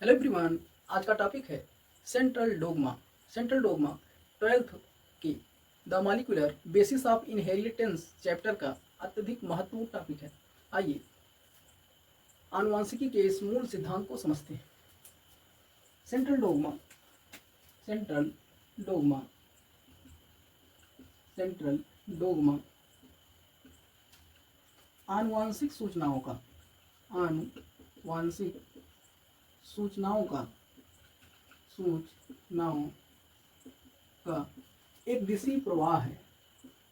Hello everyone, आज का topic है central dogma. Central dogma 12th की the molecular basis of inheritance chapter का अत्यधिक महत्वपूर्ण टॉपिक है। आइए आनुवांशिकी के इस मूल सिद्धांत को समझते हैं। Central dogma central dogma central dogma आनुवांशिक सूचनाओं का आनुवांशिक सूचनाओं का एक दिशीय प्रवाह है।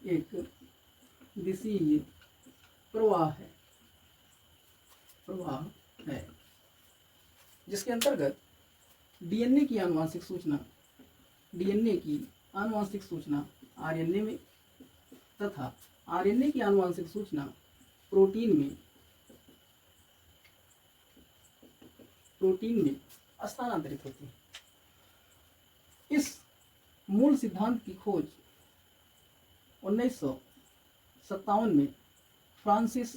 एक दिशीय प्रवाह है जिसके अंतर्गत डीएनए की आनुवांशिक सूचना आरएनए में तथा आरएनए की आनुवांशिक सूचना प्रोटीन में स्थानांतरित होती है। इस मूल सिद्धांत की खोज 1957 में फ्रांसिस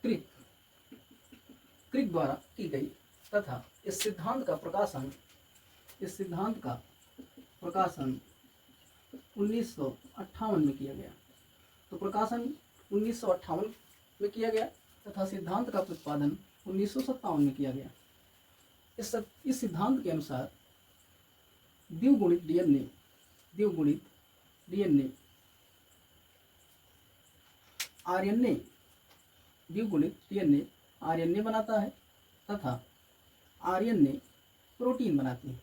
क्रिक द्वारा की गई तथा इस सिद्धांत का प्रकाशन 1958 में किया गया। तो प्रकाशन 1958 में किया गया तथा सिद्धांत का प्रतिपादन 1957 में किया गया। इस सिद्धांत के अनुसार द्विगुणित डीएनए आरएनए बनाता है तथा आरएनए प्रोटीन बनाती है।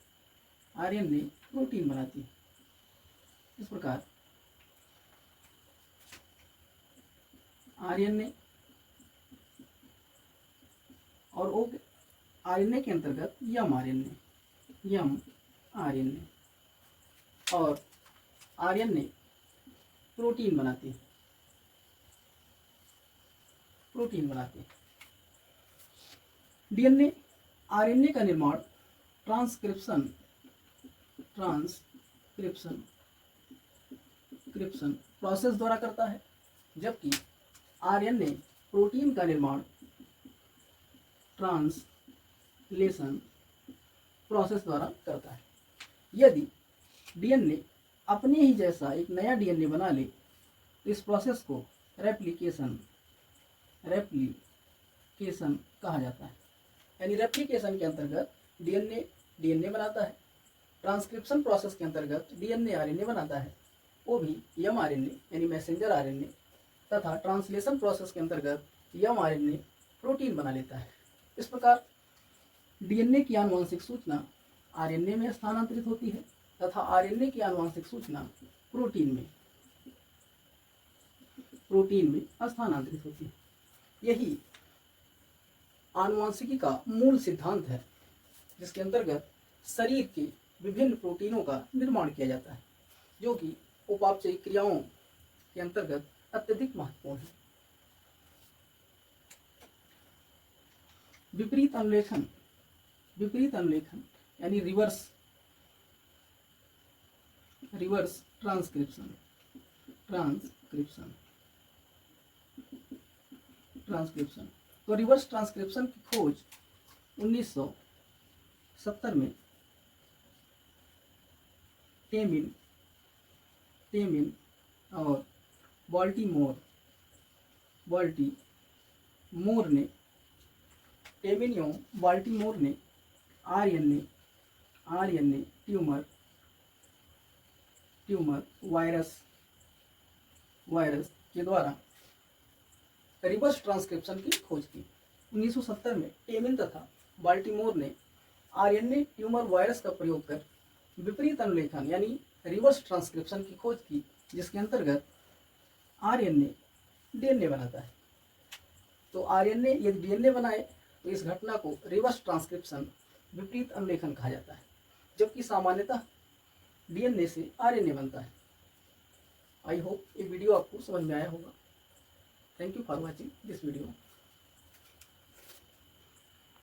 इस प्रकार आरएनए और आरएनए के अंतर्गत एम आरएनए और आरएनए प्रोटीन बनाते हैं। डीएनए आरएनए का निर्माण ट्रांसक्रिप्शन प्रोसेस द्वारा करता है, जबकि आरएनए प्रोटीन का निर्माण ट्रांसलेशन प्रोसेस द्वारा करता है। यदि डीएनए अपने ही जैसा एक नया डीएनए बना ले तो इस प्रोसेस को रेप्लिकेशन कहा जाता है। यानी रेप्लिकेशन के अंतर्गत डीएनए बनाता है, ट्रांसक्रिप्शन प्रोसेस के अंतर्गत डीएनए आरएनए बनाता है, वो भी एम आरएनए यानी मैसेंजर आरएनए, तथा ट्रांसलेशन प्रोसेस के अंतर्गत एम आरएनए प्रोटीन बना लेता है। इस प्रकार डीएनए की आनुवांशिक सूचना आरएनए में स्थानांतरित होती है तथा आरएनए की आनुवांशिक सूचना प्रोटीन में स्थानांतरित होती है। यही आनुवांशिकी का मूल सिद्धांत है, जिसके अंतर्गत शरीर के विभिन्न प्रोटीनों का निर्माण किया जाता है, जो कि उपापचयी क्रियाओं के अंतर्गत अत्यधिक महत्वपूर्ण है। विपरीत अनुलेखन यानी रिवर्स ट्रांसक्रिप्शन तो रिवर्स ट्रांसक्रिप्शन की खोज 1970 में टेमिन और बाल्टीमोर ने आरएनए ट्यूमर वायरस के द्वारा रिवर्स ट्रांसक्रिप्शन की खोज की। 1970 में टेमिन तथा बाल्टीमोर ने आरएनए ट्यूमर वायरस का प्रयोग कर विपरीत अनुलेखन यानी रिवर्स ट्रांसक्रिप्शन की खोज की, जिसके अंतर्गत आरएनए डीएनए बनाता है। तो आरएनए यदि डीएनए बनाए तो इस घटना को रिवर्स ट्रांसक्रिप्शन विपरीत अनुलेखन कहा जाता है, जबकि सामान्यतः डीएनए से आरएनए बनता है। आई होप ये वीडियो आपको समझ में आया होगा। Thank you for watching this video.